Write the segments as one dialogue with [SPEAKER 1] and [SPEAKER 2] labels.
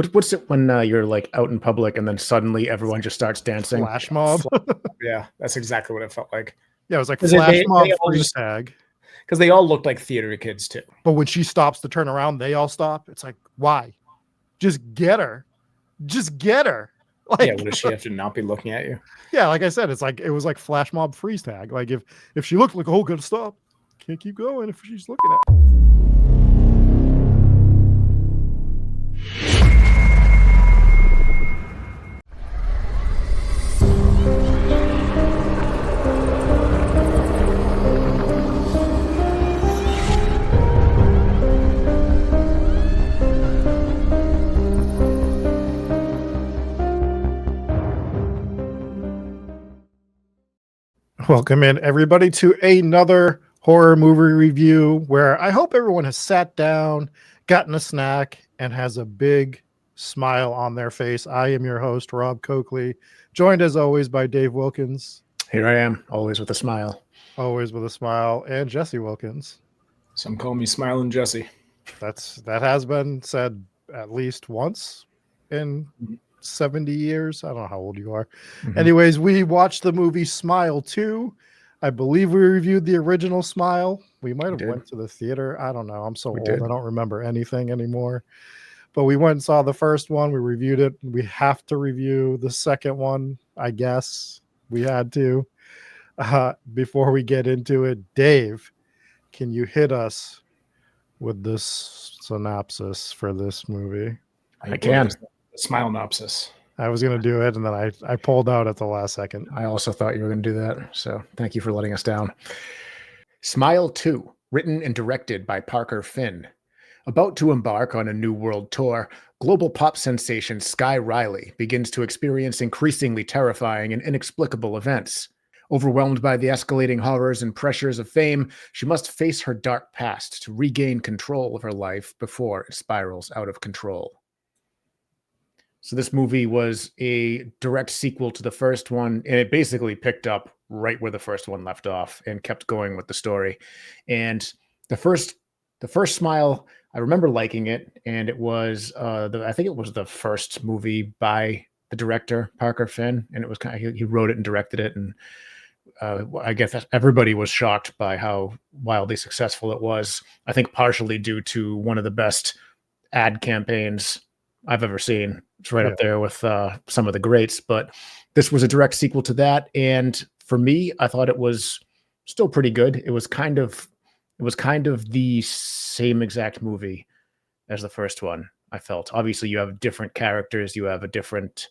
[SPEAKER 1] What's it when you're like out in public and then suddenly everyone just starts dancing?
[SPEAKER 2] Flash mob.
[SPEAKER 3] Yeah, that's exactly what it felt like.
[SPEAKER 2] Yeah, it was like
[SPEAKER 3] 'Cause
[SPEAKER 2] flash mob
[SPEAKER 3] they all
[SPEAKER 2] freeze
[SPEAKER 3] just
[SPEAKER 2] tag.
[SPEAKER 3] because they all looked like theater kids too.
[SPEAKER 2] But when she stops to turn around, they all stop. It's like, why? Just get her. Just get her. Like,
[SPEAKER 3] Yeah, what does she have to not be looking at you?
[SPEAKER 2] yeah, like I said, it's like it was like flash mob freeze tag. Like if she looked like, oh, gotta stop, can't keep going if she's looking at. Welcome in, everybody, to another horror movie review where I hope everyone has sat down, gotten a snack, and has a big smile on their face. I am your host, Rob Coakley, joined as always by Dave Wilkins.
[SPEAKER 1] Here I am, always with a smile.
[SPEAKER 2] Always with a smile, and Jesse Wilkins.
[SPEAKER 3] Some call me Smiling Jesse.
[SPEAKER 2] That has been said at least once in 70 years. I don't know how old you are. Anyways, we watched the movie Smile 2. I believe we reviewed the original Smile. We might have went to the theater. I don't know. I'm so old. I don't remember anything anymore. But we went and saw the first one. We reviewed it. We have to review the second one, I guess. We had to. Before we get into it, Dave, can you hit us with this synopsis for this movie?
[SPEAKER 1] I can.
[SPEAKER 3] Smilenopsis.
[SPEAKER 2] I was going to do it, and then I pulled out at the last second.
[SPEAKER 1] I also thought you were going to do that, so thank you for letting us down. Smile 2, written and directed by Parker Finn. About to embark on a new world tour, global pop sensation Sky Riley begins to experience increasingly terrifying and inexplicable events. Overwhelmed by the escalating horrors and pressures of fame, she must face her dark past to regain control of her life before it spirals out of control. So this movie was a direct sequel to the first one, and it basically picked up right where the first one left off and kept going with the story. And the first Smile, I remember liking it, and it was I think it was the first movie by the director Parker Finn, and it was kind of, he wrote it and directed it, and I guess everybody was shocked by how wildly successful it was. I think partially due to one of the best ad campaigns I've ever seen. It's right up there with some of the greats, but this was a direct sequel to that. And for me, I thought it was still pretty good. It was kind of the same exact movie as the first one. I felt obviously you have different characters, you have a different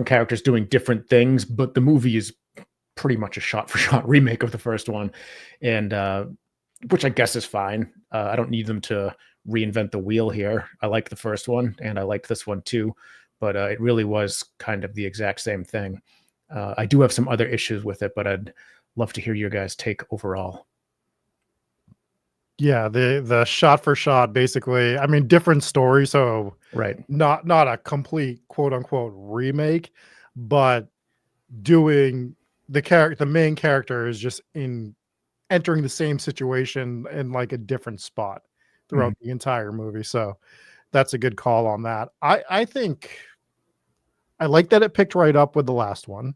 [SPEAKER 1] characters doing different things, but the movie is pretty much a shot for shot remake of the first one. And which I guess is fine. I don't need them to reinvent the wheel here. I like the first one and I liked this one too, but it really was kind of the exact same thing. I do have some other issues with it, but I'd love to hear your guys' take overall.
[SPEAKER 2] Yeah, the shot for shot, basically. I mean, different story, so
[SPEAKER 1] right,
[SPEAKER 2] not a complete quote unquote remake, but doing the main character is just entering the same situation in like a different spot throughout the entire movie. So that's a good call on that. I think I like that it picked right up with the last one.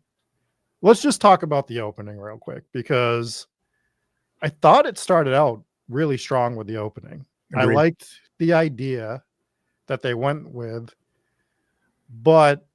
[SPEAKER 2] Let's just talk about the opening real quick, because I thought it started out really strong with the opening. Agreed. I liked the idea that they went with, but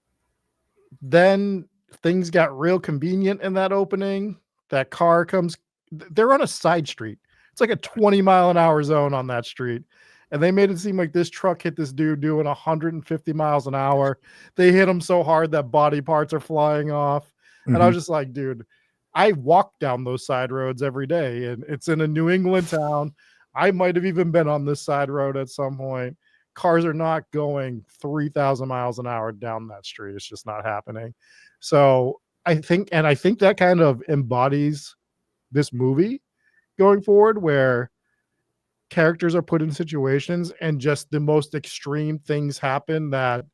[SPEAKER 2] then things got real convenient in that opening. That car comes, they're on a side street. It's like a 20-mile-an-hour zone on that street. And they made it seem like this truck hit this dude doing 150 miles an hour. They hit him so hard that body parts are flying off. And I was just like, dude, I walk down those side roads every day, and it's in a New England town. I might have even been on this side road at some point. Cars are not going 3,000 miles an hour down that street. It's just not happening. So I think that kind of embodies this movie going forward, where characters are put in situations and just the most extreme things happen that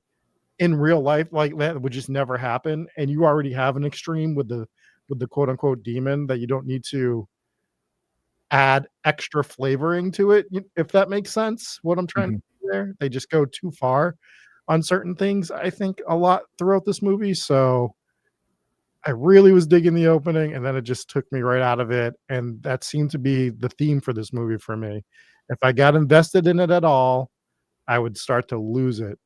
[SPEAKER 2] in real life like that would just never happen. And you already have an extreme with the quote unquote demon that you don't need to add extra flavoring to it, if that makes sense, what I'm trying to there. They just go too far on certain things, I think, a lot throughout this movie. So I really was digging the opening, and then it just took me right out of it. And that seemed to be the theme for this movie for me. If I got invested in it at all, I would start to lose it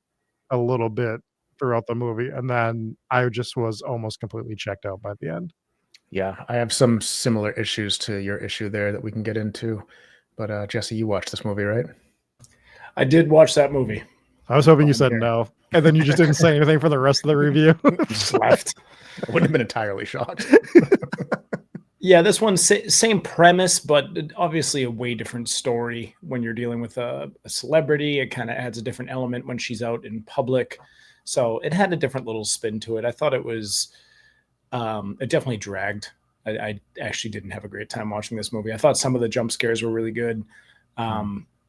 [SPEAKER 2] a little bit throughout the movie. And then I just was almost completely checked out by the end.
[SPEAKER 1] Yeah, I have some similar issues to your issue there that we can get into. But Jesse, you watched this movie, right?
[SPEAKER 3] I did watch that movie.
[SPEAKER 2] I was hoping you said
[SPEAKER 1] Okay.
[SPEAKER 2] no. And then you just didn't say anything for the rest of the review.
[SPEAKER 3] Just left.
[SPEAKER 1] I wouldn't have been entirely shocked.
[SPEAKER 3] Yeah, this one's same premise, but obviously a way different story. When you're dealing with a celebrity, it kind of adds a different element when she's out in public. So it had a different little spin to it. I thought it was, it definitely dragged. I actually didn't have a great time watching this movie. I thought some of the jump scares were really good. A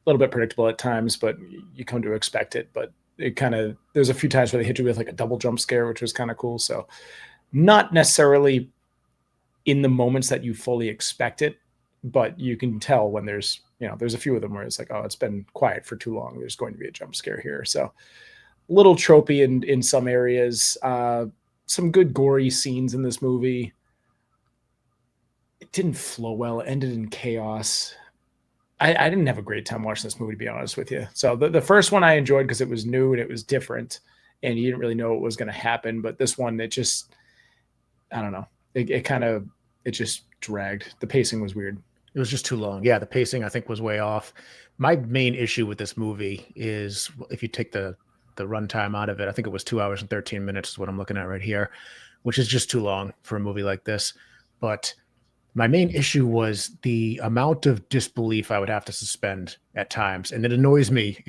[SPEAKER 3] little bit predictable at times, but you come to expect it. But it kind of, there's a few times where they hit you with like a double jump scare, which was kind of cool. So not necessarily in the moments that you fully expect it, but you can tell when there's a few of them where it's like, oh, it's been quiet for too long. There's going to be a jump scare here. So a little tropey in some areas, some good gory scenes in this movie. It didn't flow well. It ended in chaos. I didn't have a great time watching this movie, to be honest with you. So the first one I enjoyed because it was new and it was different and you didn't really know what was going to happen. But this one, it just, I don't know. It just dragged. The pacing was weird.
[SPEAKER 1] It was just too long. Yeah, the pacing I think was way off. My main issue with this movie is if you take the runtime out of it, I think it was 2 hours and 13 minutes is what I'm looking at right here, which is just too long for a movie like this. But my main issue was the amount of disbelief I would have to suspend at times. And it annoys me.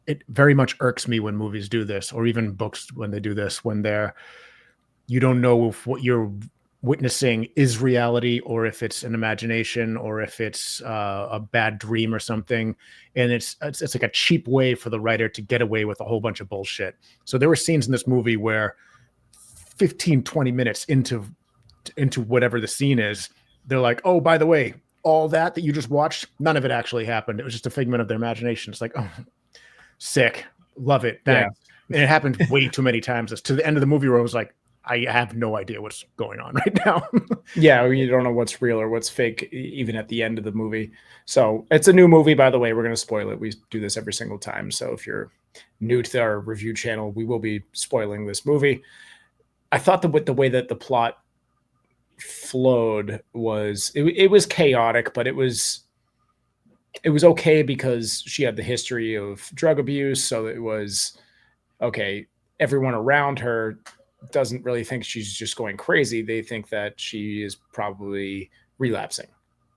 [SPEAKER 1] It very much irks me when movies do this, or even books when they do this, when you don't know if what you're witnessing is reality or if it's an imagination or if it's a bad dream or something. And it's like a cheap way for the writer to get away with a whole bunch of bullshit. So there were scenes in this movie where 15, 20 minutes into whatever the scene is, they're like, oh, by the way, all that you just watched, none of it actually happened. It was just a figment of their imagination. It's like, oh, sick. Love it. And it happened way too many times. It's to the end of the movie where I was like, I have no idea what's going on right now.
[SPEAKER 3] Yeah, you don't know what's real or what's fake, even at the end of the movie. So it's a new movie, by the way. We're going to spoil it. We do this every single time. So if you're new to our review channel, we will be spoiling this movie. I thought that with the way that the plot flowed was, it was chaotic, but it was okay because she had the history of drug abuse. So it was okay. Everyone around her doesn't really think she's just going crazy. They think that she is probably relapsing.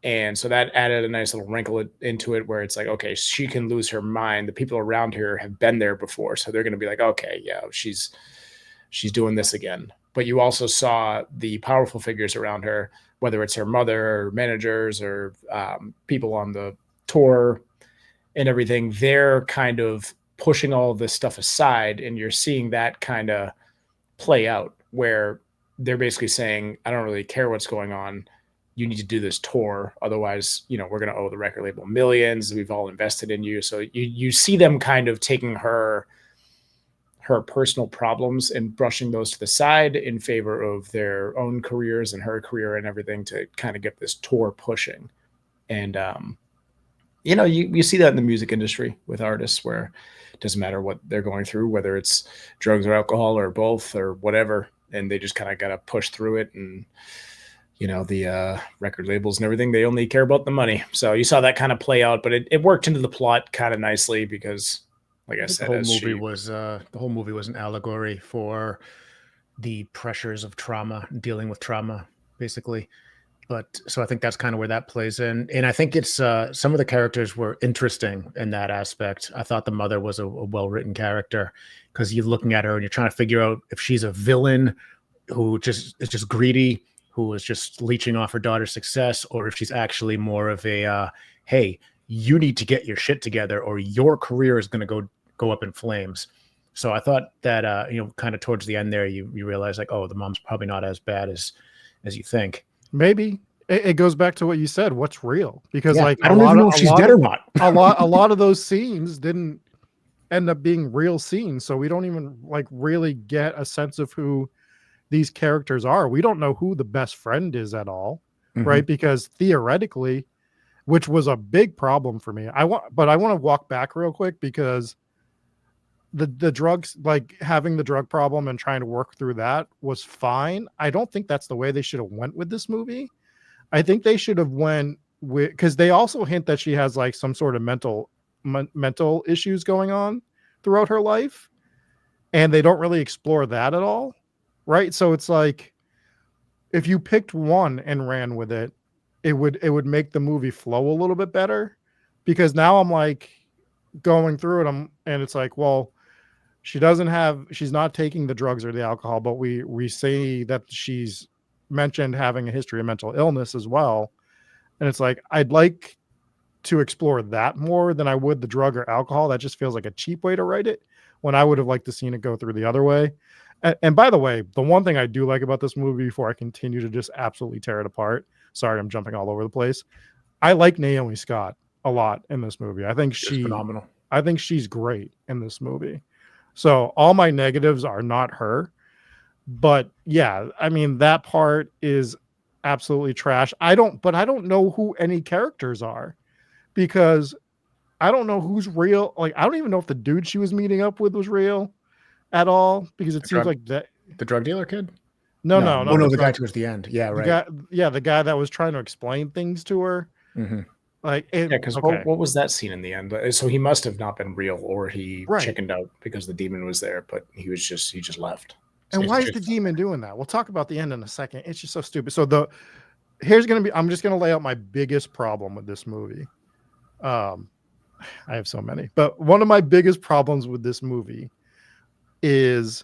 [SPEAKER 3] And so that added a nice little wrinkle into it where it's like, okay, she can lose her mind. The people around her have been there before. So they're going to be like, okay, yeah, she's doing this again. But you also saw the powerful figures around her, whether it's her mother or managers or people on the tour and everything, they're kind of pushing all of this stuff aside. And you're seeing that kind of play out where they're basically saying, I don't really care what's going on. You need to do this tour. Otherwise, we're going to owe the record label millions. We've all invested in you. So you see them kind of taking her personal problems and brushing those to the side in favor of their own careers and her career and everything to kind of get this tour pushing. And, you see that in the music industry with artists where it doesn't matter what they're going through, whether it's drugs or alcohol or both or whatever. And they just kind of got to push through it. And, the record labels and everything, they only care about the money. So you saw that kind of play out, but it worked into the plot kind of nicely because, like I said,
[SPEAKER 1] the whole movie was an allegory for the pressures of trauma, dealing with trauma, basically. But so I think that's kind of where that plays in. And I think it's some of the characters were interesting in that aspect. I thought the mother was a well-written character because you're looking at her and you're trying to figure out if she's a villain who is just greedy, who is just leeching off her daughter's success, or if she's actually more of a, hey, you need to get your shit together or your career is going to go up in flames. So I thought that, kind of towards the end there, you realize like, oh, the mom's probably not as bad as you think.
[SPEAKER 2] Maybe it goes back to what you said. What's real? Because
[SPEAKER 1] Yeah,
[SPEAKER 2] like
[SPEAKER 1] I don't even know if she's dead or not.
[SPEAKER 2] a lot of those scenes didn't end up being real scenes, so we don't even like really get a sense of who these characters are. We don't know who the best friend is at all, right?
[SPEAKER 1] Mhm.
[SPEAKER 2] Because theoretically, which was a big problem for me. I want to walk back real quick because the drugs, like having the drug problem and trying to work through that was fine. I don't think that's the way they should have went with this movie. I think they should have went with, because they also hint that she has like some sort of mental issues going on throughout her life, and they don't really explore that at all, right? So it's like if you picked one and ran with it, it would make the movie flow a little bit better. Because now I'm like going through it, and it's like, well, she's not taking the drugs or the alcohol, but we see that she's mentioned having a history of mental illness as well. And it's like, I'd like to explore that more than I would the drug or alcohol. That just feels like a cheap way to write it, when I would have liked to seen it go through the other way. And by the way, the one thing I do like about this movie, before I continue to just absolutely tear it apart, sorry, I'm jumping all over the place. I like Naomi Scott a lot in this movie.
[SPEAKER 1] She's phenomenal.
[SPEAKER 2] I think she's great in this movie. So all my negatives are not her. But yeah, I mean, that part is absolutely trash. I don't know who any characters are, because I don't know who's real. Like, I don't even know if the dude she was meeting up with was real at all, because it seems like that.
[SPEAKER 1] The drug dealer kid?
[SPEAKER 2] No,
[SPEAKER 1] Oh,
[SPEAKER 2] not
[SPEAKER 1] no, the guy towards the end. Yeah, right.
[SPEAKER 2] the guy that was trying to explain things to her.
[SPEAKER 1] Mhm.
[SPEAKER 2] Like,
[SPEAKER 3] Yeah, because what was that scene in the end? So he must have not been real, or he chickened out because the demon was there, but he just left.
[SPEAKER 2] And why is the demon doing that? We'll talk about the end in a second. It's just so stupid. So I'm just gonna lay out my biggest problem with this movie. I have so many, but one of my biggest problems with this movie is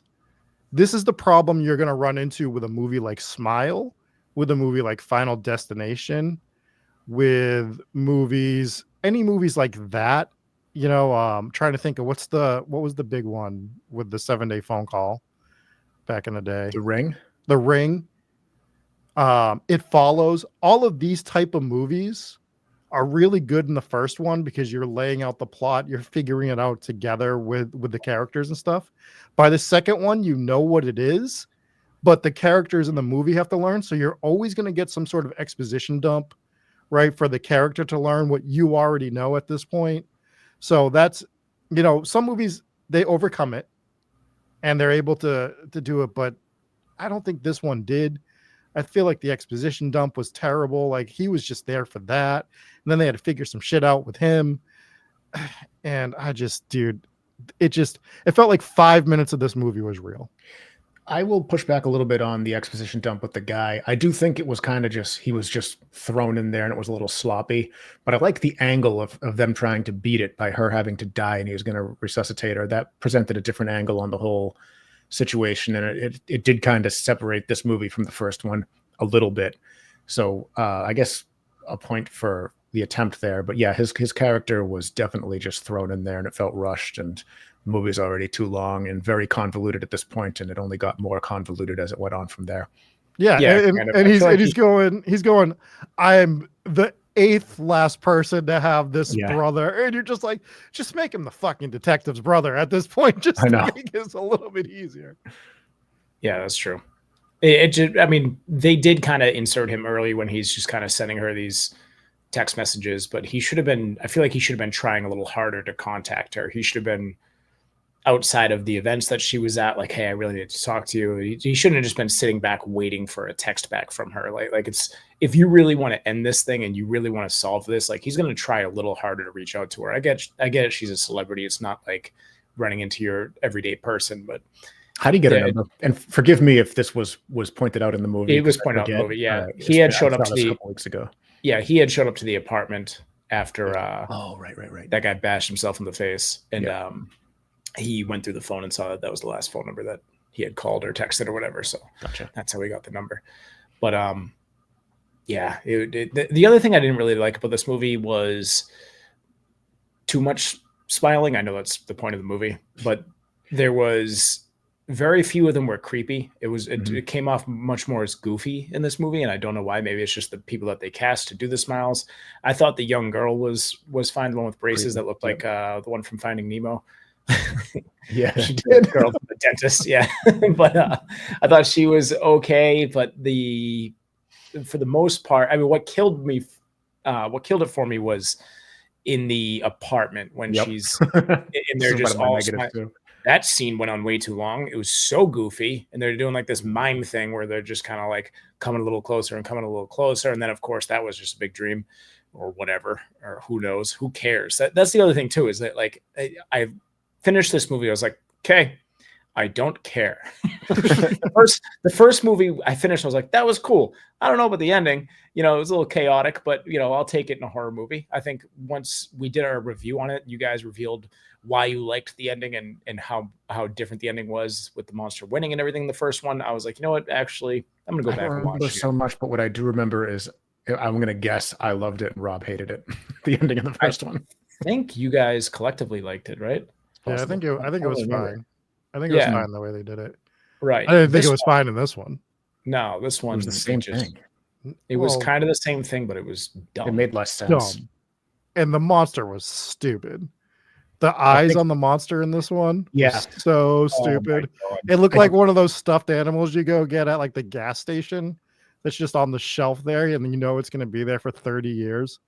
[SPEAKER 2] this is the problem you're gonna run into with a movie like Smile, with a movie like Final Destination, with any movies like that. Trying to think of what was the big one with the 7-day phone call back in the day.
[SPEAKER 1] The Ring.
[SPEAKER 2] It Follows. All of these type of movies are really good in the first one because you're laying out the plot, you're figuring it out together with the characters and stuff. By the second one, you know what it is, but the characters in the movie have to learn. So you're always going to get some sort of exposition dump, right, for the character to learn what you already know at this point. So that's, some movies, they overcome it and they're able to do it, but I don't think this one did. I feel like the exposition dump was terrible. Like, he was just there for that, and then they had to figure some shit out with him. And it felt like 5 minutes of this movie was real.
[SPEAKER 1] I will push back a little bit on the exposition dump with the guy. I do think it was kind of he was just thrown in there and it was a little sloppy, but I like the angle of them trying to beat it by her having to die and he was going to resuscitate her. That presented a different angle on the whole situation, and it did kind of separate this movie from the first one a little bit. So I guess a point for the attempt there. But yeah, his character was definitely just thrown in there and it felt rushed, and the movie's already too long and very convoluted at this point, and it only got more convoluted as it went on from there.
[SPEAKER 2] Yeah, and he's going, I'm the 8th last person to have this brother, and you're just like, just make him the fucking detective's brother at this point, just to make it a little bit easier.
[SPEAKER 3] Yeah, that's true. I mean, they did kind of insert him early when he's just kind of sending her these text messages, but I feel like he should have been trying a little harder to contact her. He should have been outside of the events that she was at, like, hey, I really need to talk to you. He shouldn't have just been sitting back waiting for a text back from her. Like it's, if you really want to end this thing and you really want to solve this, like, he's going to try a little harder to reach out to her. I get it. She's a celebrity. It's not like running into your everyday person, but
[SPEAKER 1] how do you get a number? And forgive me if this was pointed out in the movie.
[SPEAKER 3] It was pointed out in the movie. Yeah. He had showed up to
[SPEAKER 1] a couple weeks ago.
[SPEAKER 3] Yeah. He had showed up to the apartment after,
[SPEAKER 1] right.
[SPEAKER 3] That guy bashed himself in the face. And, he went through the phone and saw that was the last phone number that he had called or texted or whatever. So that's how we got the number. But the other thing I didn't really like about this movie was too much smiling. I know that's the point of the movie, but there was very few of them were creepy. It
[SPEAKER 1] Mhm.
[SPEAKER 3] it came off much more as goofy in this movie, and I don't know why. Maybe it's just the people that they cast to do the smiles. I thought the young girl was fine, the one with braces
[SPEAKER 1] Creepy.
[SPEAKER 3] that looked
[SPEAKER 1] Yep.
[SPEAKER 3] like the one from Finding Nemo.
[SPEAKER 1] Yeah,
[SPEAKER 3] She
[SPEAKER 1] it
[SPEAKER 3] did
[SPEAKER 1] did.
[SPEAKER 3] the girl from the dentist, yeah. But I thought she was okay, but for the most part, I mean, what killed it for me was in the apartment when
[SPEAKER 1] Yep.
[SPEAKER 3] she's and
[SPEAKER 1] This
[SPEAKER 3] they're
[SPEAKER 1] is one
[SPEAKER 3] just
[SPEAKER 1] of my
[SPEAKER 3] all
[SPEAKER 1] negatives
[SPEAKER 3] smiling.
[SPEAKER 1] too.
[SPEAKER 3] That scene went on way too long. It was so goofy, and they're doing like this mime thing where they're just kind of like coming a little closer and coming a little closer, and then of course that was just a big dream, or whatever, or who knows? Who cares? That's the other thing too, is that like I finished this movie, I was like, okay, I don't care. The first movie I finished, I was like, that was cool. I don't know about the ending. You know, it was a little chaotic, but I'll take it in a horror movie. I think once we did our review on it, you guys revealed why you liked the ending and how different the ending was with the monster winning and everything in the first one. I was like, you know what? Actually, I'm gonna go
[SPEAKER 1] I don't
[SPEAKER 3] back and
[SPEAKER 1] remember
[SPEAKER 3] watch it
[SPEAKER 1] so
[SPEAKER 3] again.
[SPEAKER 1] much, but what I do remember is I'm gonna guess I loved it and Rob hated it. The ending of the
[SPEAKER 3] I
[SPEAKER 1] first one.
[SPEAKER 3] think you guys collectively liked it, right? It's
[SPEAKER 2] Yeah,
[SPEAKER 3] possible.
[SPEAKER 2] I think
[SPEAKER 3] I
[SPEAKER 2] it
[SPEAKER 3] don't
[SPEAKER 2] was
[SPEAKER 3] remember.
[SPEAKER 2] fine. I think it was
[SPEAKER 3] Yeah,
[SPEAKER 2] fine the way they did it.
[SPEAKER 3] right.
[SPEAKER 2] I didn't think it
[SPEAKER 3] This
[SPEAKER 2] was fine in this one.
[SPEAKER 3] No, this
[SPEAKER 1] It was the
[SPEAKER 3] one
[SPEAKER 1] same thing.
[SPEAKER 3] it was
[SPEAKER 2] Well,
[SPEAKER 3] kind of the same thing, but it was
[SPEAKER 1] It
[SPEAKER 3] dumb.
[SPEAKER 1] made less sense.
[SPEAKER 2] dumb. And the monster was stupid. The
[SPEAKER 1] I
[SPEAKER 2] eyes
[SPEAKER 1] think
[SPEAKER 2] on the monster in this one
[SPEAKER 1] yeah.
[SPEAKER 2] was so
[SPEAKER 3] Oh my
[SPEAKER 2] stupid.
[SPEAKER 3] god.
[SPEAKER 2] It looked
[SPEAKER 1] I
[SPEAKER 2] like one of those stuffed animals you go get at like the gas station that's just on the shelf there, and then it's going to be there for 30 years.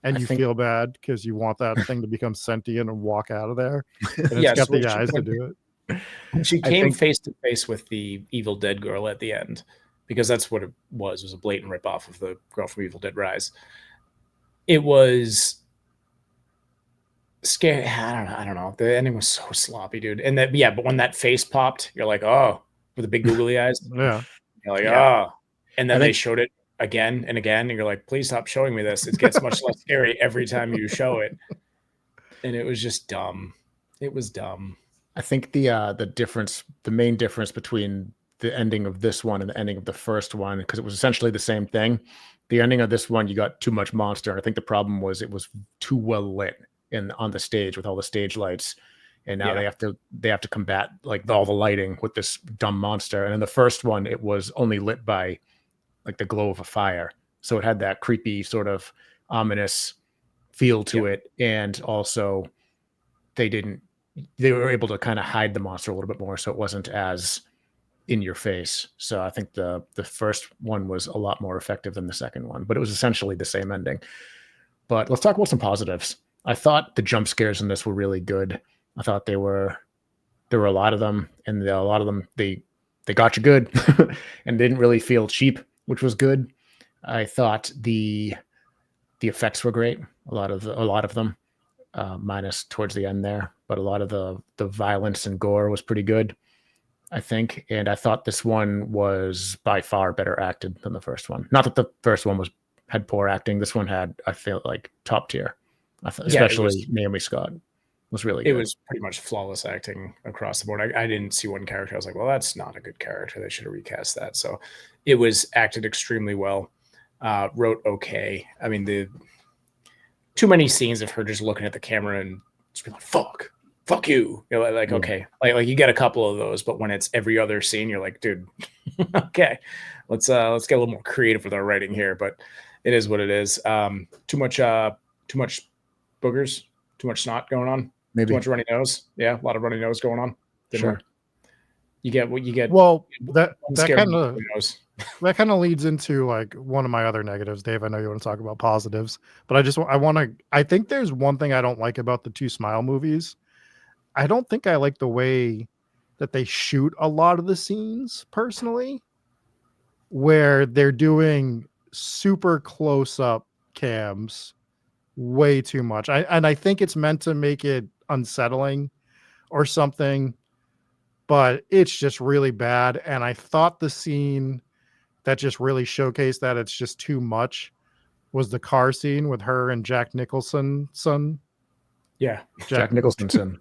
[SPEAKER 2] And
[SPEAKER 1] I
[SPEAKER 2] you
[SPEAKER 1] think
[SPEAKER 2] feel bad because you want that thing to become sentient and walk out of there. And it's
[SPEAKER 3] Yes,
[SPEAKER 2] got the eyes to do it.
[SPEAKER 3] when she
[SPEAKER 1] I
[SPEAKER 3] came
[SPEAKER 1] think
[SPEAKER 3] face to face with the Evil Dead girl at the end, because that's what it was a blatant ripoff of the girl from Evil Dead Rise. It was scary. I don't know. The ending was so sloppy, dude. And that, yeah, but when that face popped, you're like, oh, with the big googly eyes.
[SPEAKER 2] Yeah.
[SPEAKER 3] You're like,
[SPEAKER 1] yeah.
[SPEAKER 3] oh. And
[SPEAKER 1] I
[SPEAKER 3] then they
[SPEAKER 1] think
[SPEAKER 3] showed it again and again, and you're like, please stop showing me this. It gets much less scary every time you show it. And it was just dumb. It was dumb.
[SPEAKER 1] I think the main difference between the ending of this one and the ending of the first one, because it was essentially the same thing. The ending of this one, you got too much monster. I think the problem was it was too well lit on the stage with all the stage lights, and now
[SPEAKER 3] Yeah.
[SPEAKER 1] they have to combat like all the lighting with this dumb monster. And in the first one, it was only lit by like the glow of a fire, so it had that creepy sort of ominous feel to
[SPEAKER 3] Yep.
[SPEAKER 1] it, and also they didn't they were able to kind of hide the monster a little bit more, so it wasn't as in your face. So I think the first one was a lot more effective than the second one, but it was essentially the same ending. But let's talk about some positives. I thought the jump scares in this were really good. I thought there were a lot of them, and a lot of them they got you good and didn't really feel cheap, which was good. I thought the effects were great. A lot of them, minus towards the end there, but a lot of the violence and gore was pretty good, I think. And I thought this one was by far better acted than the first one. Not that the first one had poor acting. This one had, I feel like, top tier.
[SPEAKER 3] Yeah,
[SPEAKER 1] Especially Naomi Scott was really
[SPEAKER 3] it
[SPEAKER 1] good.
[SPEAKER 3] was pretty much flawless acting across the board. I didn't see one character. I was like, well, that's not a good character. They should have recast that. So it was acted extremely well. Wrote okay. I mean, the too many scenes of her just looking at the camera and just being like, fuck you. Like
[SPEAKER 1] Yeah.
[SPEAKER 3] okay. Like you get a couple of those, but when it's every other scene, you're like, dude, okay, let's get a little more creative with our writing here. But it is what it is. Too much boogers, too much snot going on. Too
[SPEAKER 1] Maybe.
[SPEAKER 3] much runny nose. Yeah, a lot of runny nose going on.
[SPEAKER 1] Sure.
[SPEAKER 3] You get what you get.
[SPEAKER 2] Well, that
[SPEAKER 3] Scary
[SPEAKER 2] kind of
[SPEAKER 3] nose.
[SPEAKER 2] that kind of leads into like one of my other negatives, Dave. I know you want to talk about positives, but I think there's one thing I don't like about the two Smile movies. I don't think I like the way that they shoot a lot of the scenes personally, where they're doing super close up cams way too much. I think it's meant to make it unsettling or something, but it's just really bad. And I thought the scene that just really showcased that it's just too much was the car scene with her and Jack Nicholson son.
[SPEAKER 3] Yeah.
[SPEAKER 1] Jack Nicholson.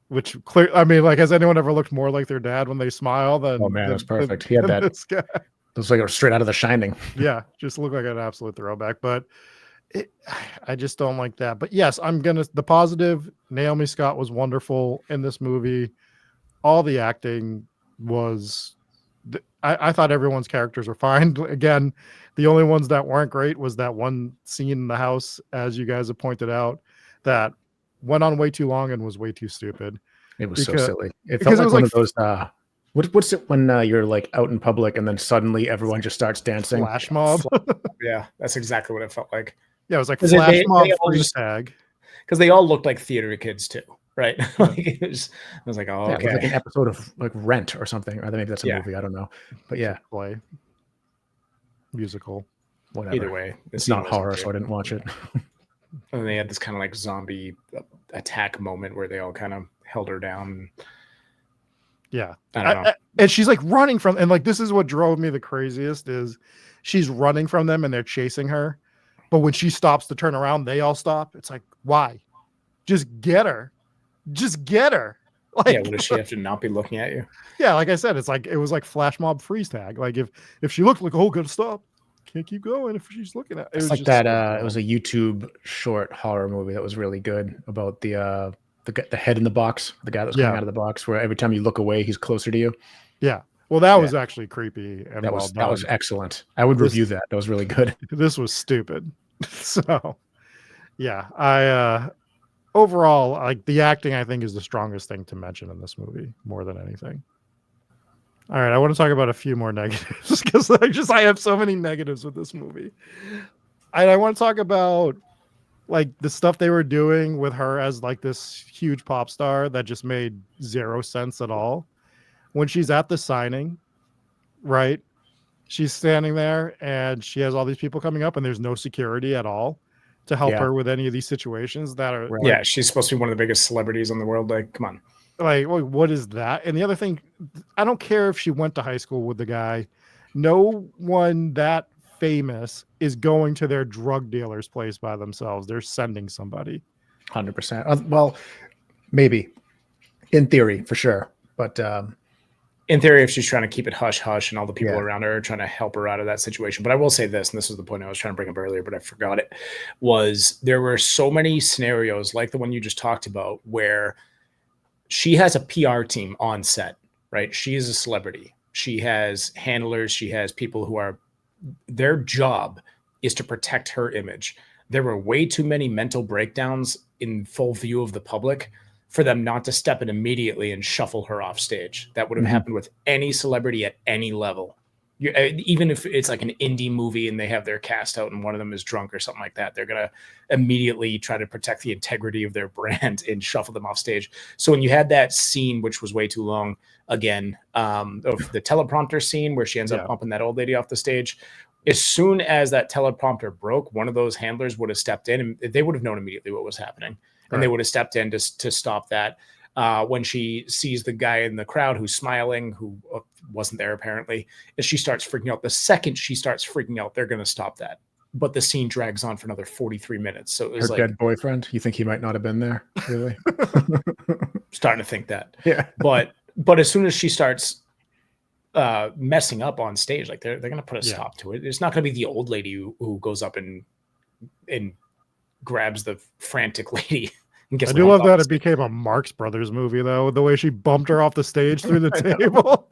[SPEAKER 2] Which clear, I mean, like, has anyone ever looked more like their dad when they smile than
[SPEAKER 1] Oh man, it was perfect. He
[SPEAKER 2] than
[SPEAKER 1] had that.
[SPEAKER 2] this guy?
[SPEAKER 1] It was like straight out of The Shining.
[SPEAKER 2] Yeah, just looked like an absolute throwback. But I just don't like that. But yes, the positive. Naomi Scott was wonderful in this movie. All the acting was. I thought everyone's characters were fine. Again, the only ones that weren't great was that one scene in the house, as you guys have pointed out, that went on way too long and was way too stupid.
[SPEAKER 1] It was so silly. It
[SPEAKER 2] because
[SPEAKER 1] felt
[SPEAKER 2] it
[SPEAKER 1] like
[SPEAKER 2] was
[SPEAKER 1] one
[SPEAKER 2] like
[SPEAKER 1] of those. What's it when you're like out in public and then suddenly everyone just starts dancing?
[SPEAKER 2] flash mob.
[SPEAKER 3] Yeah, that's exactly what it felt like.
[SPEAKER 2] Yeah, it was like
[SPEAKER 3] 'Cause
[SPEAKER 2] flash
[SPEAKER 3] they
[SPEAKER 2] mob
[SPEAKER 3] all
[SPEAKER 2] freeze
[SPEAKER 3] just-
[SPEAKER 2] tag.
[SPEAKER 3] Because they all looked like theater kids too, right? Like I was like, oh,
[SPEAKER 1] Yeah, it was like
[SPEAKER 3] okay.
[SPEAKER 1] an episode of like Rent or something. Or maybe that's a
[SPEAKER 3] Yeah.
[SPEAKER 1] movie. I don't know. But yeah,
[SPEAKER 2] Play musical.
[SPEAKER 1] whatever.
[SPEAKER 3] Either way, the
[SPEAKER 1] It's
[SPEAKER 3] scene
[SPEAKER 1] not
[SPEAKER 3] was
[SPEAKER 1] horror,
[SPEAKER 3] great.
[SPEAKER 1] so I didn't watch it.
[SPEAKER 3] And they had this kind of like zombie attack moment where they all kind of held her down.
[SPEAKER 2] Yeah.
[SPEAKER 3] I don't know.
[SPEAKER 2] And she's like running from, and like this is what drove me the craziest is she's running from them and they're chasing her. But when she stops to turn around, they all stop. It's like, why? Just get her. Just get her. Like,
[SPEAKER 3] Yeah, what does she have to not be looking at you?
[SPEAKER 2] yeah, like I said, it was like flash mob freeze tag. Like if she looked like, oh, gotta stop. Can't keep going if she's looking at it.
[SPEAKER 1] It's
[SPEAKER 2] was
[SPEAKER 1] like
[SPEAKER 2] just
[SPEAKER 1] that.
[SPEAKER 2] so
[SPEAKER 1] It was a YouTube short horror movie that was really good about the head in the box, the guy that was coming
[SPEAKER 2] Yeah.
[SPEAKER 1] out of the box, where every time you look away, he's closer to you.
[SPEAKER 2] yeah. Well, that was actually creepy and
[SPEAKER 1] That
[SPEAKER 2] well
[SPEAKER 1] was
[SPEAKER 2] done.
[SPEAKER 1] that was excellent. I would
[SPEAKER 2] This-
[SPEAKER 1] review that. That was really good.
[SPEAKER 2] This was stupid. So yeah, I overall, like the acting, I think is the strongest thing to mention in this movie more than anything. All right, I want to talk about a few more negatives because I have so many negatives with this movie. And I want to talk about like the stuff they were doing with her as like this huge pop star that just made zero sense at all. When she's at the signing, right? She's standing there and she has all these people coming up and there's no security at all to help
[SPEAKER 1] Yeah.
[SPEAKER 2] her with any of these situations that are
[SPEAKER 1] Right.
[SPEAKER 3] Yeah, she's supposed to be one of the biggest celebrities in the world. Like, come on.
[SPEAKER 2] like, what is that? And the other thing, I don't care if she went to high school with the guy. No one that famous is going to their drug dealer's place by themselves. They're sending somebody.
[SPEAKER 1] 100%. Well, maybe in theory, for sure, but
[SPEAKER 3] In theory, if she's trying to keep it hush hush and all the people
[SPEAKER 1] Yeah.
[SPEAKER 3] around her are trying to help her out of that situation. But I will say this, and this is the point I was trying to bring up earlier, but I forgot it, was there were so many scenarios like the one you just talked about where she has a PR team on set, right? She is a celebrity. She has handlers. She has people who are, their job is to protect her image. There were way too many mental breakdowns in full view of the public for them not to step in immediately and shuffle her off stage. That would have
[SPEAKER 1] Mhm.
[SPEAKER 3] happened with any celebrity at any level. Even if it's like an indie movie and they have their cast out and one of them is drunk or something like that, they're going to immediately try to protect the integrity of their brand and shuffle them off stage. So when you had that scene, which was way too long, again, of the teleprompter scene where she ends
[SPEAKER 2] Yeah.
[SPEAKER 3] up bumping that old lady off the stage, as soon as that teleprompter broke, one of those handlers would have stepped in and they would have known immediately what was happening. And they
[SPEAKER 2] Right.
[SPEAKER 3] would have stepped in to stop that. When she sees the guy in the crowd who's smiling, who wasn't there apparently, as she starts freaking out, the second she starts freaking out, they're going to stop that. But the scene drags on for another 43 minutes. So it
[SPEAKER 1] her
[SPEAKER 3] was like
[SPEAKER 1] dead boyfriend. You think he might not have been there? Really?
[SPEAKER 3] starting to think that.
[SPEAKER 1] Yeah.
[SPEAKER 3] But as soon as she starts messing up on stage, like they're going to put a
[SPEAKER 2] Yeah.
[SPEAKER 3] stop to it. It's not going to be the old lady who goes up and grabs the frantic lady. And gets
[SPEAKER 2] I do
[SPEAKER 3] bumped
[SPEAKER 2] love
[SPEAKER 3] off
[SPEAKER 2] that
[SPEAKER 3] the
[SPEAKER 2] it became a Marx Brothers movie, though. The way she bumped her off the stage through the table.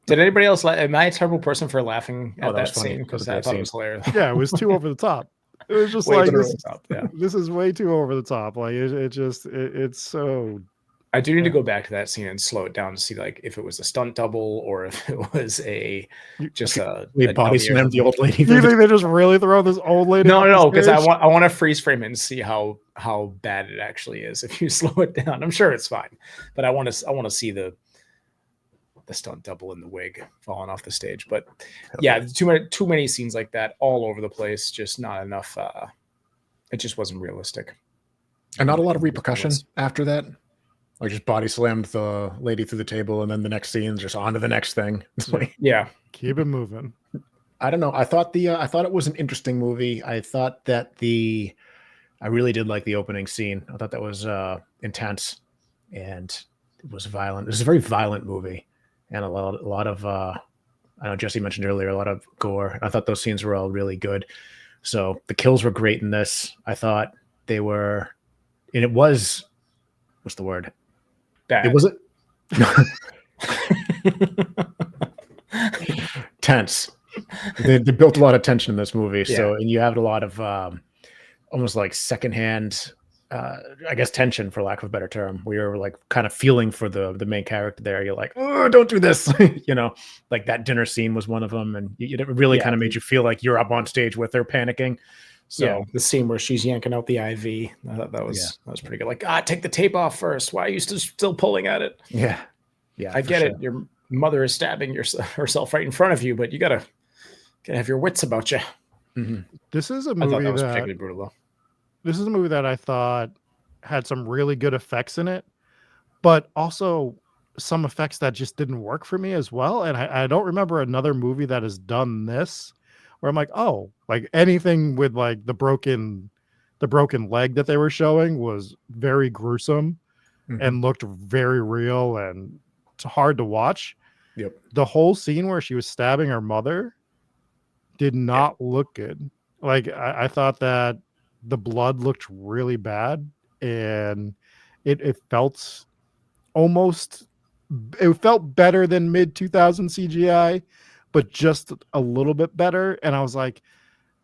[SPEAKER 3] Did anybody else am I a terrible person for laughing
[SPEAKER 1] Oh,
[SPEAKER 3] at
[SPEAKER 1] that
[SPEAKER 3] that
[SPEAKER 1] was funny.
[SPEAKER 3] scene?
[SPEAKER 1] That
[SPEAKER 3] Because
[SPEAKER 1] was a
[SPEAKER 3] I
[SPEAKER 1] great
[SPEAKER 3] thought it
[SPEAKER 1] scene.
[SPEAKER 3] was hilarious.
[SPEAKER 2] Yeah, it was too over the top. It was just
[SPEAKER 3] Way
[SPEAKER 2] like
[SPEAKER 3] too
[SPEAKER 2] this,
[SPEAKER 3] over the top, yeah.
[SPEAKER 2] this is way too over the top. Like it's so
[SPEAKER 3] I do need to
[SPEAKER 2] Yeah.
[SPEAKER 3] go back to that scene and slow it down to see like if it was a stunt double or if it was just a
[SPEAKER 1] We
[SPEAKER 3] a
[SPEAKER 1] body
[SPEAKER 3] dummy or
[SPEAKER 1] slammed the
[SPEAKER 3] something.
[SPEAKER 1] old lady.
[SPEAKER 2] Do you
[SPEAKER 1] through the-
[SPEAKER 2] think they just really throw this old lady?
[SPEAKER 3] No,
[SPEAKER 2] off the
[SPEAKER 3] no, because
[SPEAKER 2] stage?
[SPEAKER 3] I want to freeze frame it and see how bad it actually is. If you slow it down, I'm sure it's fine, but I want to see the stunt double in the wig falling off the stage. But yeah, too many scenes like that all over the place. Just not enough. It just wasn't realistic.
[SPEAKER 1] And not a lot of repercussion after that. Like just body slammed the lady through the table, and then the next scene's just on to the next thing. It's like,
[SPEAKER 3] Yeah,
[SPEAKER 2] Keep it moving.
[SPEAKER 1] I don't know. I thought it was an interesting movie. I thought that I really did like the opening scene. I thought that was intense, and it was violent. It was a very violent movie, and a lot of I know Jesse mentioned earlier a lot of gore. I thought those scenes were all really good. So the kills were great in this. I thought they were, and it was, what's the word?
[SPEAKER 3] Bad.
[SPEAKER 1] It wasn't tense. They built a lot of tension in this movie. So, and you have a lot of almost like secondhand, I guess, tension, for lack of a better term, where you're like kind of feeling for the main character there. You're like, oh, don't do this. Like that dinner scene was one of them. And it really kind of made you feel like you're up on stage with her panicking. So
[SPEAKER 3] the scene where she's yanking out the IV, I thought that was pretty good. Like, take the tape off first. Why are you still pulling at it?
[SPEAKER 1] Yeah.
[SPEAKER 3] I get it. Your mother is stabbing herself right in front of you, but you gotta have your wits about you.
[SPEAKER 2] Mm-hmm. This is a movie
[SPEAKER 3] that was particularly brutal, though.
[SPEAKER 2] This is a movie that I thought had some really good effects in it, but also some effects that just didn't work for me as well. And I don't remember another movie that has done this, where I'm like, oh, like anything with like the broken leg that they were showing was very gruesome and looked very real, and it's hard to watch.
[SPEAKER 1] Yep.
[SPEAKER 2] The whole scene where she was stabbing her mother did not look good. Like I thought that the blood looked really bad, and it felt better than mid 2000 CGI, but just a little bit better. And I was like,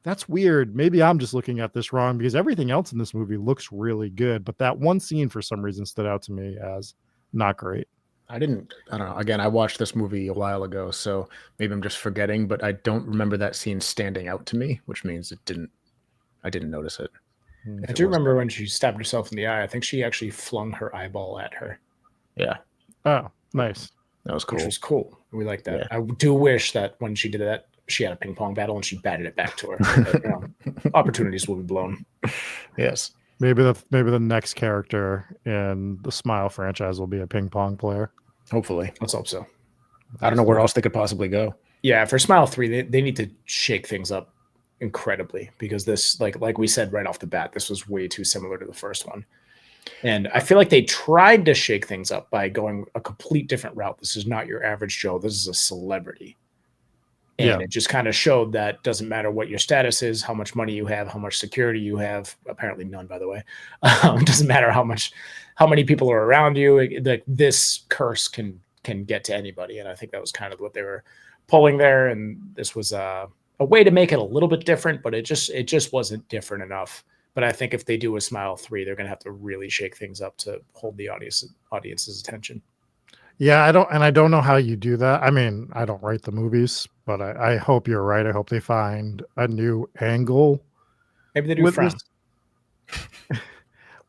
[SPEAKER 2] that's weird. Maybe I'm just looking at this wrong, because everything else in this movie looks really good, but that one scene for some reason stood out to me as not great.
[SPEAKER 1] I don't know. Again, I watched this movie a while ago, so maybe I'm just forgetting, but I don't remember that scene standing out to me, which means I didn't notice it.
[SPEAKER 3] I do remember when she stabbed herself in the eye. I think she actually flung her eyeball at her.
[SPEAKER 1] Yeah.
[SPEAKER 2] Oh, nice.
[SPEAKER 1] That was cool.
[SPEAKER 3] Which was cool. We like that.
[SPEAKER 1] Yeah.
[SPEAKER 3] I do wish that when she did that, she had a ping pong battle and she batted it back to her. But, opportunities will be blown.
[SPEAKER 1] Yes.
[SPEAKER 2] Maybe the next character in the Smile franchise will be a ping pong player.
[SPEAKER 1] Hopefully.
[SPEAKER 3] Let's hope so.
[SPEAKER 1] I don't know where else they could possibly go.
[SPEAKER 3] Yeah, for Smile 3, they need to shake things up incredibly, because this, like we said right off the bat, this was way too similar to the first one. And I feel like they tried to shake things up by going a complete different route. This is not your average Joe. This is a celebrity. And it just kind of showed that doesn't matter what your status is, how much money you have, how much security you have. Apparently none, by the way. It doesn't matter how many people are around you. This curse can get to anybody. And I think that was kind of what they were pulling there. And this was a way to make it a little bit different, but it just wasn't different enough. But I think if they do a Smile 3, they're going to have to really shake things up to hold the audience's attention.
[SPEAKER 2] Yeah, I don't know how you do that. I mean, I don't write the movies, but I hope you're right. I hope they find a new angle.
[SPEAKER 3] Maybe they do friends.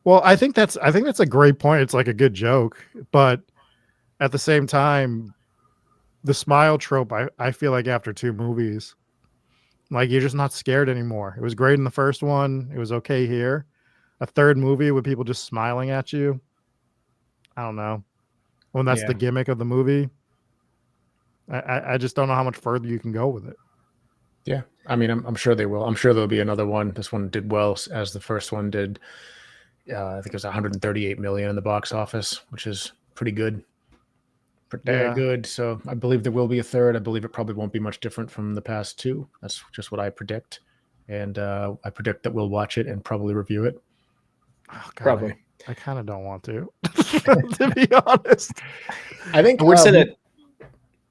[SPEAKER 2] Well, I think that's a great point. It's like a good joke, but at the same time, the smile trope, I feel like after 2 movies, like you're just not scared anymore. It was great in the first one. It was okay here. A third movie with people just smiling at you, I don't know. When that's the gimmick of the movie, I just don't know how much further you can go with it.
[SPEAKER 1] Yeah, I mean, I'm sure they will. I'm sure there'll be another one. This one did well, as the first one did. I think it was 138 million in the box office, which is pretty good. Pretty good. So I believe there will be a third. I believe it probably won't be much different from the past 2. That's just what I predict. And I predict that we'll watch it and probably review it.
[SPEAKER 2] Oh, God, probably. I kind of don't want to be honest.
[SPEAKER 3] I think I would say that.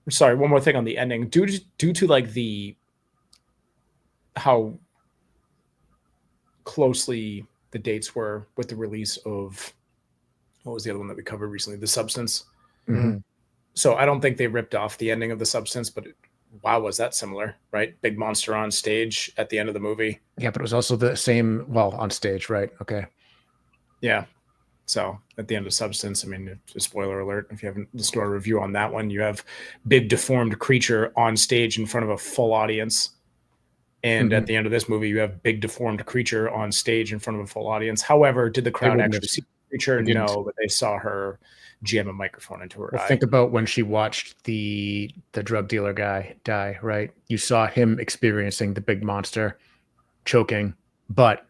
[SPEAKER 3] Sorry, one more thing on the ending. Due to like how closely the dates were with the release of, what was the other one that we covered recently? The Substance.
[SPEAKER 1] Mm-hmm.
[SPEAKER 3] So I don't think they ripped off the ending of The Substance, but wow, was that similar, right? Big monster on stage at the end of the movie.
[SPEAKER 1] Yeah, but it was also the same, on stage, right? Okay.
[SPEAKER 3] Yeah. So at the end of Substance, I mean, a spoiler alert, if you haven't listened to our review on that one, you have big deformed creature on stage in front of a full audience. And at the end of this movie, you have big deformed creature on stage in front of a full audience. However, did the crowd actually see the creature? No, but they saw her jam a microphone into her eye.
[SPEAKER 1] Think about when she watched the drug dealer guy die, right? You saw him experiencing the big monster choking, but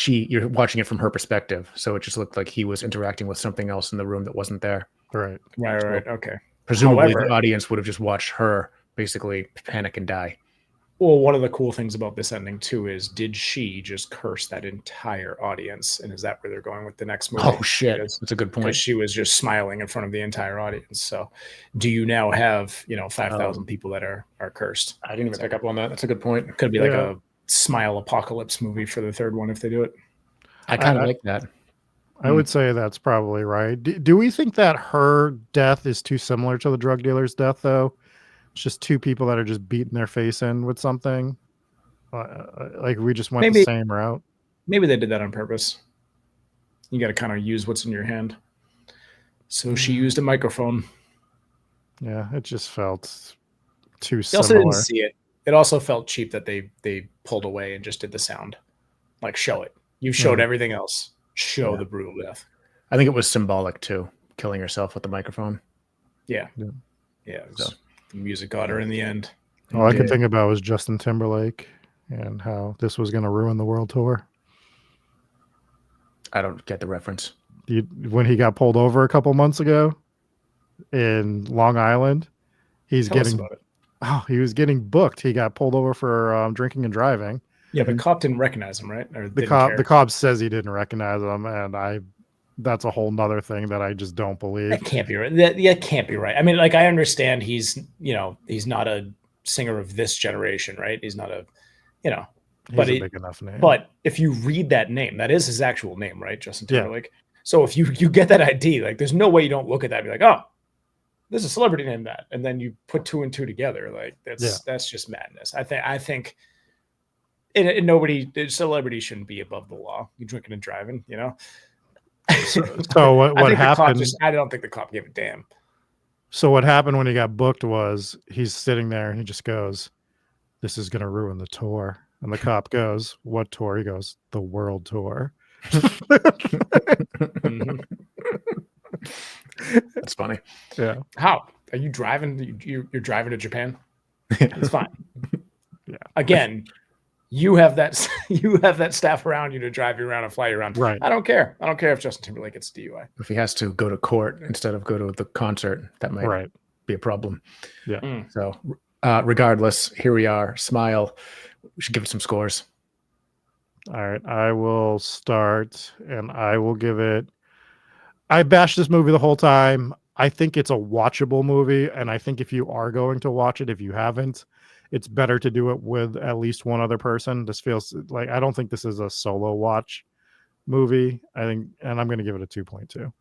[SPEAKER 1] you're watching it from her perspective, so it just looked like he was interacting with something else in the room that wasn't there.
[SPEAKER 2] Right.
[SPEAKER 3] Okay.
[SPEAKER 1] Presumably, the audience would have just watched her basically panic and die.
[SPEAKER 3] Well, one of the cool things about this ending too is, did she just curse that entire audience, and is that where they're going with the next movie?
[SPEAKER 1] Oh shit,
[SPEAKER 3] Because
[SPEAKER 1] that's a good
[SPEAKER 3] because
[SPEAKER 1] point.
[SPEAKER 3] she was just smiling in front of the entire audience. So, do you now have 5,000 people that are cursed?
[SPEAKER 1] I didn't even pick up on that. That's a good point.
[SPEAKER 3] It could be like
[SPEAKER 2] Yeah.
[SPEAKER 3] a smile apocalypse movie for the third one if they do it.
[SPEAKER 1] I kind of
[SPEAKER 2] I-
[SPEAKER 1] like that.
[SPEAKER 2] I would say that's probably right. Do we think that her death is too similar to the drug dealer's death, though? It's just two people that are just beating their face in with something. Like we just went the
[SPEAKER 3] Maybe
[SPEAKER 2] same route.
[SPEAKER 3] maybe they did that on purpose. You got to kind of use what's in your hand. So she used a microphone.
[SPEAKER 2] Yeah, it just felt too
[SPEAKER 3] They also didn't
[SPEAKER 2] similar.
[SPEAKER 3] see it. It also felt cheap that they pulled away and just did the sound. Like, show it. You showed
[SPEAKER 2] Mhm.
[SPEAKER 3] everything else. Show
[SPEAKER 1] Yeah.
[SPEAKER 3] the brutal death.
[SPEAKER 1] I think it was symbolic too, killing herself with the microphone.
[SPEAKER 3] Yeah.
[SPEAKER 2] Yeah.
[SPEAKER 3] Yeah. It was,
[SPEAKER 1] So-
[SPEAKER 3] the music got her in the end.
[SPEAKER 2] All I could
[SPEAKER 1] Yeah.
[SPEAKER 2] think about was Justin Timberlake and how this was going to ruin the world tour.
[SPEAKER 1] I don't get the reference.
[SPEAKER 2] When he got pulled over a couple months ago in Long Island, he's
[SPEAKER 3] Tell us
[SPEAKER 2] getting
[SPEAKER 3] about it.
[SPEAKER 2] he was getting booked. He got pulled over for drinking and driving.
[SPEAKER 3] Yeah, the cop didn't recognize him, right? Or
[SPEAKER 2] The
[SPEAKER 3] didn't
[SPEAKER 2] cop
[SPEAKER 3] care.
[SPEAKER 2] says he didn't recognize him, and that's a whole nother thing that I just don't believe.
[SPEAKER 3] That can't be right. That can't be right. I mean, like, I understand he's not a singer of this generation, right? He's not a,
[SPEAKER 2] He's
[SPEAKER 3] but
[SPEAKER 2] a
[SPEAKER 3] it-
[SPEAKER 2] big enough name.
[SPEAKER 3] But if you read that name, that is his actual name, right? Justin
[SPEAKER 2] Yeah.
[SPEAKER 3] Timberlake. So if you get that ID, like, there's no way you don't look at that and be like, oh, there's a celebrity named that, and then you put two and two together. Like, that's just madness. I think celebrity shouldn't be above the law. You drinking and driving,
[SPEAKER 2] So what happened?
[SPEAKER 3] I don't think the cop gave a damn.
[SPEAKER 2] So what happened when he got booked was he's sitting there and he just goes, "This is gonna ruin the tour." And the cop goes, "What tour?" He goes, "The world tour."
[SPEAKER 3] Mhm.
[SPEAKER 1] That's funny.
[SPEAKER 2] Yeah.
[SPEAKER 3] How are you driving? You're driving to Japan. It's fine.
[SPEAKER 2] Yeah.
[SPEAKER 3] Again, you have that staff around you to drive you around and fly you around.
[SPEAKER 2] Right.
[SPEAKER 3] I don't care. I don't care if Justin Timberlake gets DUI.
[SPEAKER 1] If he has to go to court instead of go to the concert, that might
[SPEAKER 2] Right.
[SPEAKER 1] be a problem.
[SPEAKER 2] Yeah.
[SPEAKER 3] Mm.
[SPEAKER 1] So, regardless, here we are. Smile. We should give it some scores.
[SPEAKER 2] All right. I will start and I will give it. I bashed this movie the whole time. I think it's a watchable movie. And I think if you are going to watch it, if you haven't, it's better to do it with at least one other person. This feels like I don't think this is a solo watch movie. And I'm going to give it a 2.2.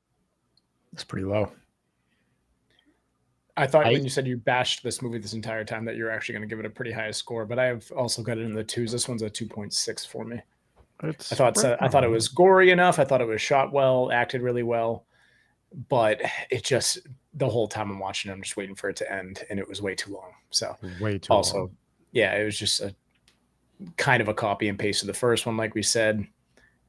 [SPEAKER 1] It's pretty low.
[SPEAKER 3] I thought when you said you bashed this movie this entire time that you're actually going to give it a pretty high score, but I have also got it in the twos. This one's a 2.6 for me. I thought it was gory enough. I thought it was shot well, acted really well, but it just, the whole time I'm watching it, I'm just waiting for it to end, and it was way too long. So
[SPEAKER 2] way too
[SPEAKER 3] also,
[SPEAKER 2] long.
[SPEAKER 3] yeah, it was just a kind of a copy and paste of the first one, like we said,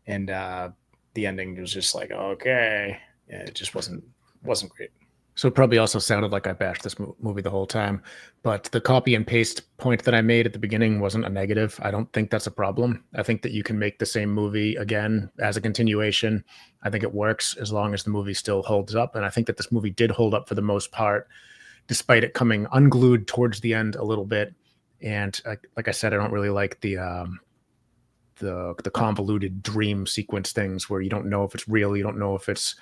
[SPEAKER 3] and the ending was just like, okay, yeah, it just wasn't great.
[SPEAKER 1] So it probably also sounded like I bashed this movie the whole time, but the copy and paste point that I made at the beginning wasn't a negative. I don't think that's a problem. I think that you can make the same movie again as a continuation. I think it works as long as the movie still holds up. And I think that this movie did hold up for the most part, despite it coming unglued towards the end a little bit. And like I said, I don't really like the convoluted dream sequence things where you don't know if it's real, you don't know if it's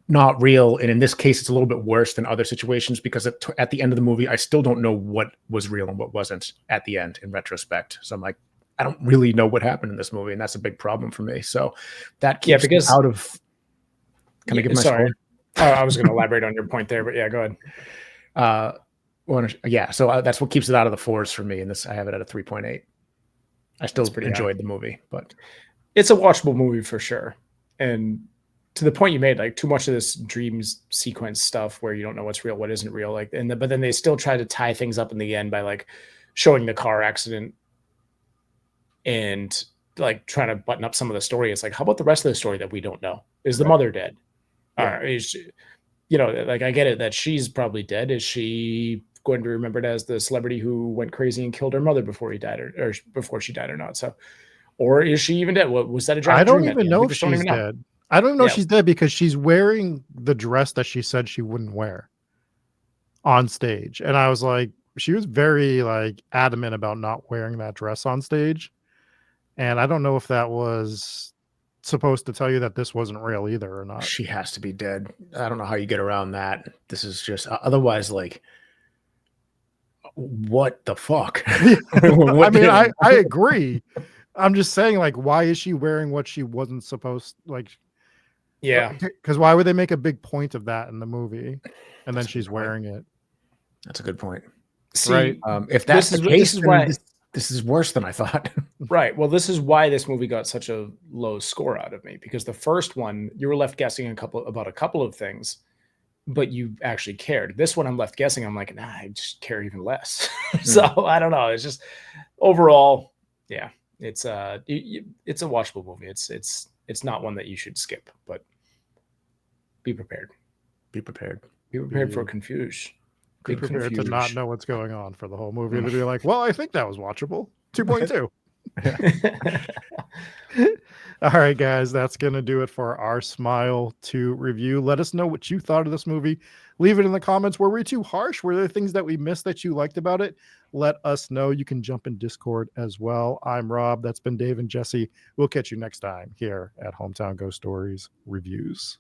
[SPEAKER 1] not real. And in this case, it's a little bit worse than other situations because at the end of the movie, I still don't know what was real and what wasn't at the end in retrospect. So I'm like, I don't really know what happened in this movie. And that's a big problem for me. So that keeps me out of. Can I give my
[SPEAKER 3] sorry?
[SPEAKER 1] score?
[SPEAKER 3] I was going to elaborate on your point there, but yeah, go ahead.
[SPEAKER 1] So that's what keeps it out of the fours for me. And this, I have it at a 3.8. I still
[SPEAKER 3] pretty
[SPEAKER 1] enjoyed the movie, but
[SPEAKER 3] it's a watchable movie for sure. And to the point you made, like, too much of this dreams sequence stuff where you don't know what's real, what isn't real, like, but then they still try to tie things up in the end by like showing the car accident and like trying to button up some of the story. It's like, how about the rest of the story that we don't know? Is the mother dead?
[SPEAKER 1] Yeah.
[SPEAKER 3] Like, I get it that she's probably dead. Is she going to be remembered as the celebrity who went crazy and killed her mother before he died, or before she died or not? So, or is she even dead? What was that?
[SPEAKER 2] I don't even know if she's dead. I don't know if she's dead because she's wearing the dress that she said she wouldn't wear on stage. And I was like, she was very like adamant about not wearing that dress on stage. And I don't know if that was supposed to tell you that this wasn't real either or not.
[SPEAKER 1] She has to be dead. I don't know how you get around that. This is just otherwise like what the fuck?
[SPEAKER 2] I mean, I agree. I'm just saying, like, why is she wearing what she wasn't supposed like?
[SPEAKER 3] Yeah,
[SPEAKER 2] Because why would they make a big point of that in the movie, and then she's wearing it?
[SPEAKER 1] That's a good point.
[SPEAKER 3] see,
[SPEAKER 2] Right.
[SPEAKER 1] If that's the case,
[SPEAKER 3] this is why.
[SPEAKER 1] this is worse than I thought.
[SPEAKER 3] Right. Well, this is why this movie got such a low score out of me, because the first one you were left guessing about a couple of things, but you actually cared. This one I'm left guessing. I'm like, nah, I just care even less. So I don't know. It's just overall, yeah, it's a watchable movie. It's not one that you should skip, but be prepared.
[SPEAKER 1] Be prepared.
[SPEAKER 3] Be prepared for confusion.
[SPEAKER 2] Be prepared to not know what's going on for the whole movie. To be like, well, I think that was watchable. 2.2. All right, guys, that's going to do it for our Smile 2 review. Let us know what you thought of this movie. Leave it in the comments. Were we too harsh? Were there things that we missed that you liked about it? Let us know. You can jump in Discord as well. I'm Rob. That's been Dave and Jesse. We'll catch you next time here at Hometown Ghost Stories Reviews.